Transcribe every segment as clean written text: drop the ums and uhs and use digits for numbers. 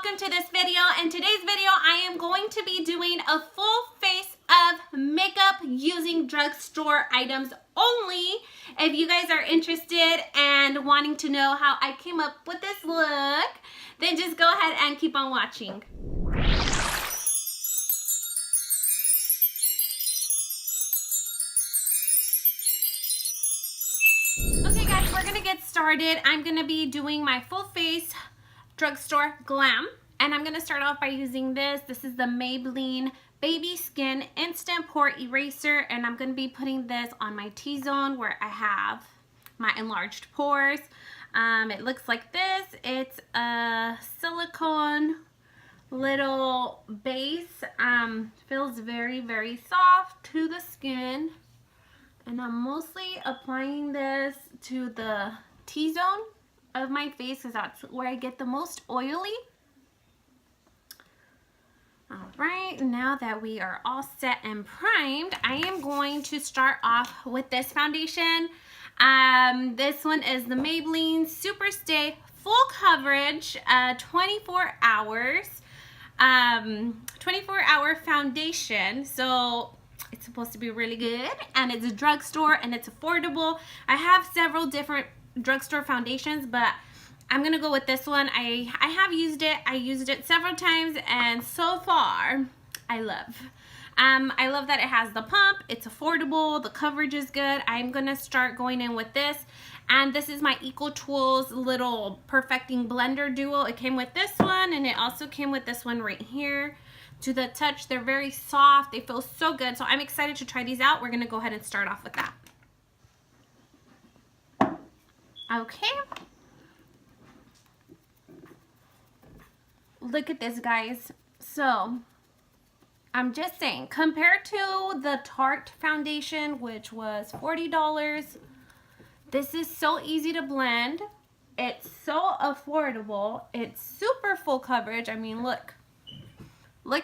welcome to this video. In today's video, I am going to be doing a full face of makeup using drugstore items only. If you guys are interested and wanting to know how I came up with this look, then just go ahead and keep on watching. Okay guys, we're gonna get started. I'm gonna be doing my full face drugstore glam, and I'm gonna start off by using this. This is the Maybelline Baby Skin Instant Pore Eraser, and I'm gonna be putting this on my T-zone where I have my enlarged pores. It looks like this. It's a silicone little base. Feels very, very soft to the skin. And I'm mostly applying this to the T-zone of my face because that's where I get the most oily. Alright, now that we are all set and primed, I am going to start off with this foundation. This one is the Maybelline Super Stay Full Coverage 24 hours. 24-hour foundation. So it's supposed to be really good, and it's a drugstore and it's affordable. I have several different drugstore foundations, but I'm gonna go with this one. I have used it. I used it several times, and so far I love that it has the pump. It's affordable. The coverage is good. I'm gonna start going in with this, and this is my Eco Tools little perfecting blender duo. It came with this one, and it also came with this one right here. To the touch, they're very soft. They feel so good. So I'm excited to try these out. We're gonna go ahead and start off with that. Okay. Look at this, guys. So I'm just saying, compared to the Tarte foundation, which was $40, this is so easy to blend. It's so affordable. It's super full coverage. I mean, look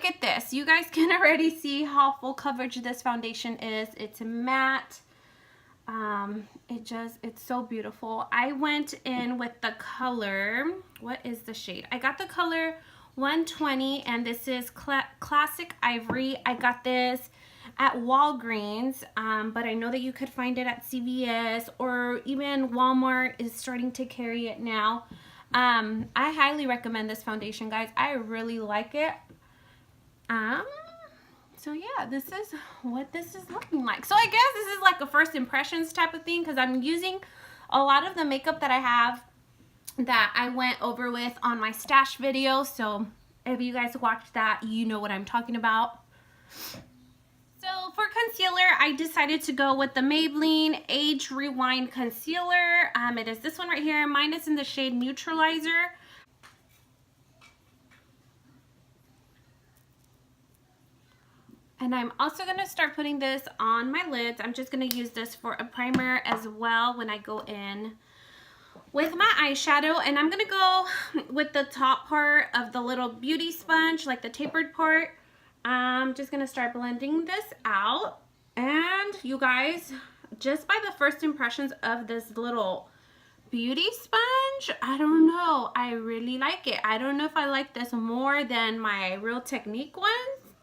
at this. You guys can already see how full coverage this foundation is. It's matte. It's so beautiful. I went in with the color, what is the shade? I got the color 120, and this is Classic Ivory. I got this at Walgreens, but I know that you could find it at CVS, or even Walmart is starting to carry it now. I highly recommend this foundation, guys. I really like it. So yeah, this is what this is looking like. So I guess this is like a first impressions type of thing, because I'm using a lot of the makeup that I have that I went over with on my stash video. So if you guys watched that, you know what I'm talking about. So for concealer, I decided to go with the Maybelline Age Rewind Concealer. It is this one right here. Mine is in the shade Neutralizer. And I'm also going to start putting this on my lids. I'm just going to use this for a primer as well when I go in with my eyeshadow. And I'm going to go with the top part of the little beauty sponge, like the tapered part. I'm just going to start blending this out. And you guys, just by the first impressions of this little beauty sponge, I don't know. I really like it. I don't know if I like this more than my Real Technique ones,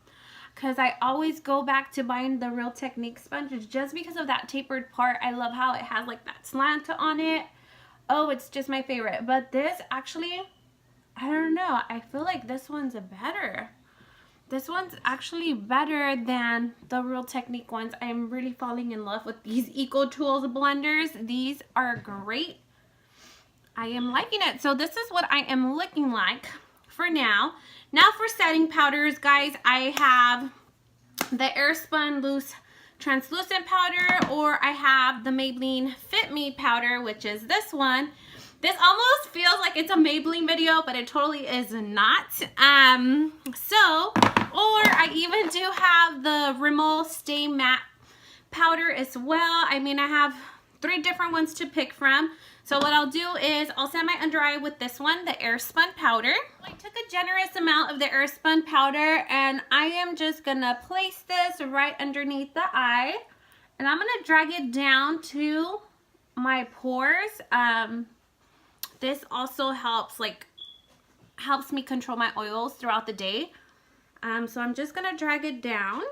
because I always go back to buying the Real Technique sponges just because of that tapered part. I love how it has like that slant on it. Oh, it's just my favorite. But this actually, I don't know. I feel like this one's better. This one's actually better than the Real Technique ones. I'm really falling in love with these Eco Tools blenders. These are great. I am liking it. So this is what I am looking like for now. Now for setting powders, guys, I have the Airspun Loose Translucent Powder, or I have the Maybelline Fit Me Powder, which is this one. This almost feels like it's a Maybelline video, but it totally is not. Or I even do have the Rimmel Stay Matte Powder as well. I mean, I have 3 different ones to pick from. So what I'll do is I'll set my under eye with this one, the Airspun Powder. I took a generous amount of the Airspun Powder, and I am just gonna place this right underneath the eye, and I'm gonna drag it down to my pores. This also helps like helps me control my oils throughout the day. So I'm just gonna drag it down.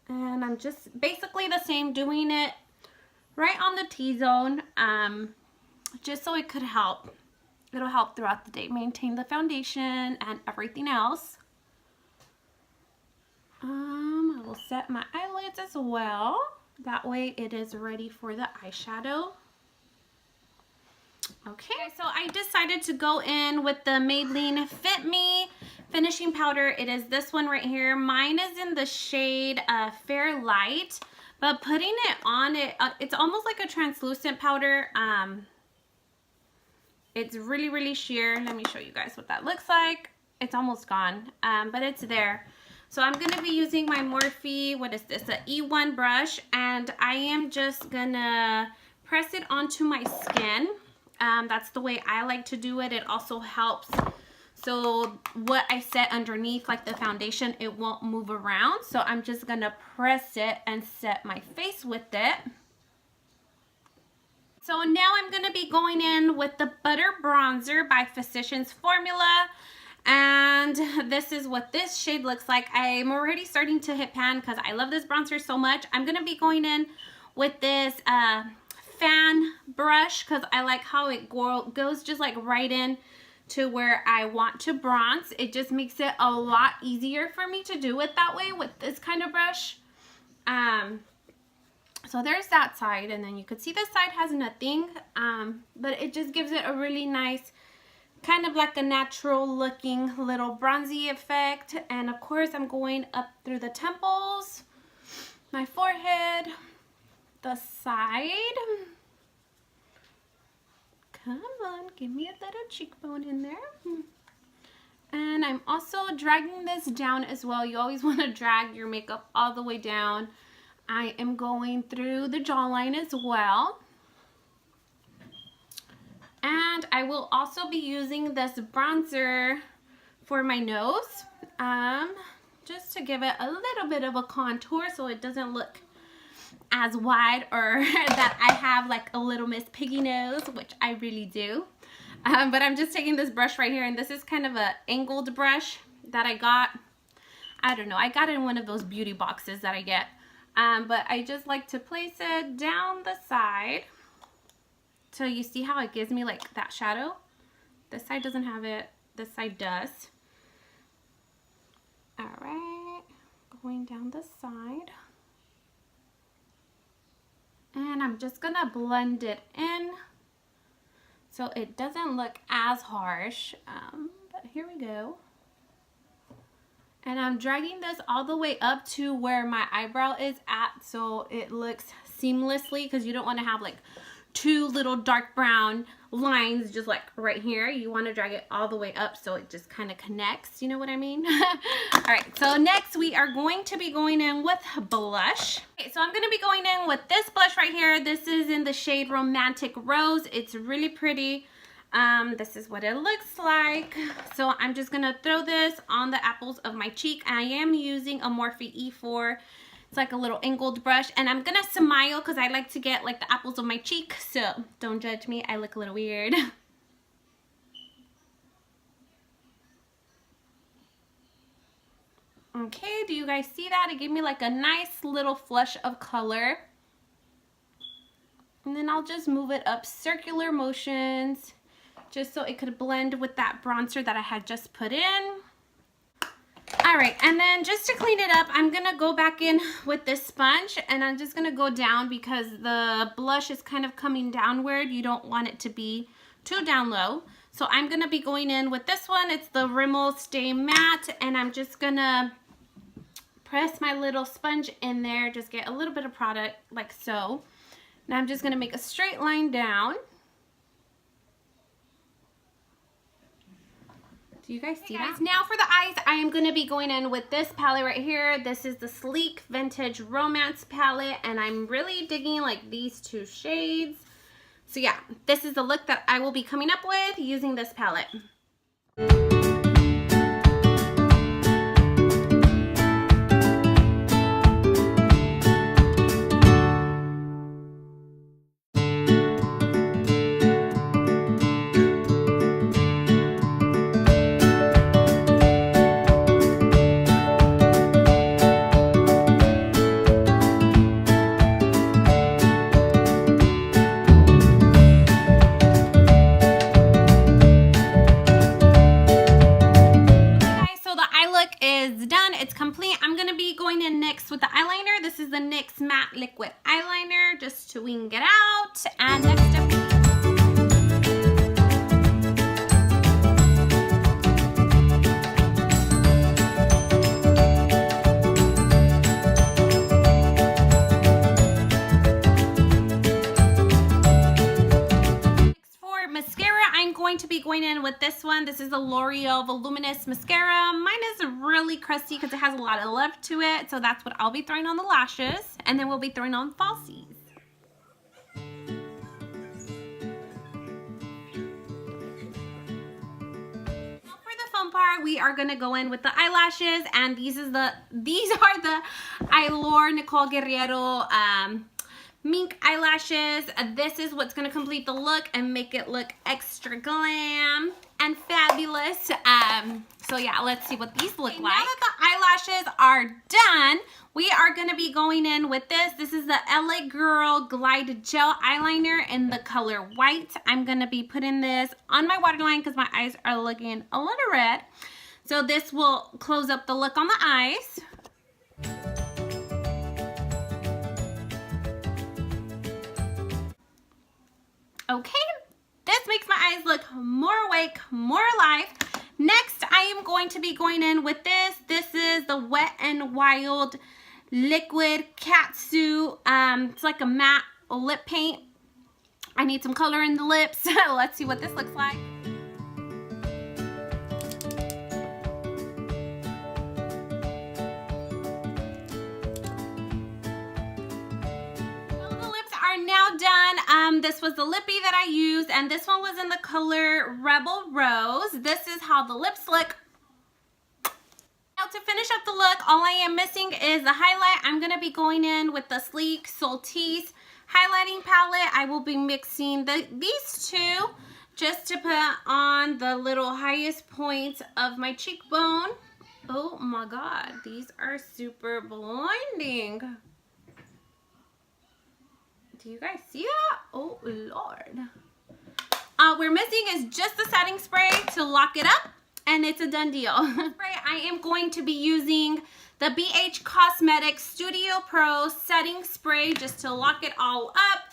And I'm just basically the same, doing it right on the T-zone, just so it could help. It'll help throughout the day, maintain the foundation and everything else. I will set my eyelids as well. That way it is ready for the eyeshadow. Okay, so I decided to go in with the Maybelline Fit Me finishing powder. It is this one right here. Mine is in the shade Fair Light, but putting it on, it's almost like a translucent powder. It's really, really sheer. Let me show you guys what that looks like. It's almost gone, but it's there. So I'm going to be using my Morphe, what is this, a E1 brush, and I am just going to press it onto my skin. That's the way I like to do it. It also helps so what I set underneath, like the foundation, it won't move around. So I'm just going to press it and set my face with it. So now I'm going to be going in with the Butter Bronzer by Physicians Formula. And this is what this shade looks like. I'm already starting to hit pan because I love this bronzer so much. I'm going to be going in with this fan brush because I like how it goes just like right in to where I want to bronze. It just makes it a lot easier for me to do it that way with this kind of brush. So there's that side, and then you could see this side has nothing, but it just gives it a really nice, kind of like a natural looking little bronzy effect. And of course I'm going up through the temples, my forehead, the side. Come on, give me a little cheekbone in there. And I'm also dragging this down as well. You always want to drag your makeup all the way down. I am going through the jawline as well. And I will also be using this bronzer for my nose, just to give it a little bit of a contour so it doesn't look as wide or that I have like a little Miss Piggy nose, which I really do. But I'm just taking this brush right here, and this is kind of a angled brush that I got. I don't know, I got it in one of those beauty boxes that I get. But I just like to place it down the side. So you see how it gives me like that shadow? This side doesn't have it, this side does. All right, going down the side. And I'm just gonna blend it in so it doesn't look as harsh, but here we go. And I'm dragging this all the way up to where my eyebrow is at so it looks seamlessly, because you don't want to have like two little dark brown lines just like right here. You want to drag it all the way up so it just kind of connects, you know what I mean? All right, so next we are going to be going in with blush. Okay, so I'm going to be going in with this blush right here. This is in the shade Romantic Rose. It's really pretty. This is what it looks like. So I'm just going to throw this on the apples of my cheek. I am using a Morphe E4. It's like a little angled brush, and I'm gonna smile because I like to get like the apples of my cheek, so don't judge me, I look a little weird. Okay, do you guys see that? It gave me like a nice little flush of color. And then I'll just move it up circular motions just so it could blend with that bronzer that I had just put in. All right, and then just to clean it up, I'm gonna go back in with this sponge, and I'm just gonna go down because the blush is kind of coming downward. You don't want it to be too down low. So I'm gonna be going in with this one. It's the Rimmel Stay Matte, and I'm just gonna press my little sponge in there, just get a little bit of product like so. Now I'm just gonna make a straight line down. Do you guys see that? Now for the eyes, I am going to be going in with this palette right here. This is the Sleek Vintage Romance palette, and I'm really digging like these two shades. So yeah, this is the look that I will be coming up with using this palette. NYX Matte Liquid Eyeliner just to wing it out. And next step. To be going in with this one. This is the L'Oreal Voluminous Mascara. Mine is really crusty because it has a lot of love to it, so that's what I'll be throwing on the lashes, and then we'll be throwing on falsies. Now for the fun part, we are gonna go in with the eyelashes, and these are the Allure Nicole Guerriero mink eyelashes. This is what's going to complete the look and make it look extra glam and fabulous. So yeah, let's see what these look like. Now that the eyelashes are done, we are going to be going in with this. This is the LA Girl Glide Gel Eyeliner in the color white. I'm going to be putting this on my waterline because my eyes are looking a little red. So this will close up the look on the eyes. Okay, this makes my eyes look more awake, more alive. Next, I am going to be going in with this. This is the Wet n Wild Liquid Katsu. It's like a matte lip paint. I need some color in the lips. Let's see what this looks like. Now done. This was the lippy that I used, and this one was in the color Rebel Rose. This is how the lips look. Now to finish up the look, all I am missing is the highlight. I'm going to be going in with the Sleek Solstice highlighting palette. I will be mixing these two just to put on the little highest points of my cheekbone. Oh my god, these are super blinding. Do you guys see that? Oh Lord. We're missing is just the setting spray to lock it up, and it's a done deal. I am going to be using the BH Cosmetics Studio Pro setting spray just to lock it all up.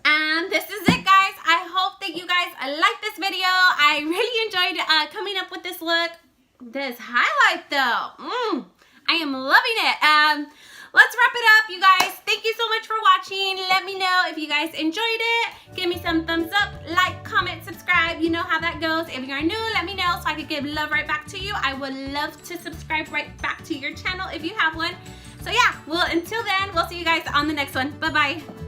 And this is it, guys. I hope that you guys like this video. I really enjoyed coming up with this look. This highlight though, I am loving it. Let's wrap it up, you guys. Thank you so much for watching. Let me know if you guys enjoyed it. Give me some thumbs up, like, comment, subscribe. You know how that goes. If you're new, let me know so I can give love right back to you. I would love to subscribe right back to your channel if you have one. So yeah, well, until then, we'll see you guys on the next one. Bye-bye.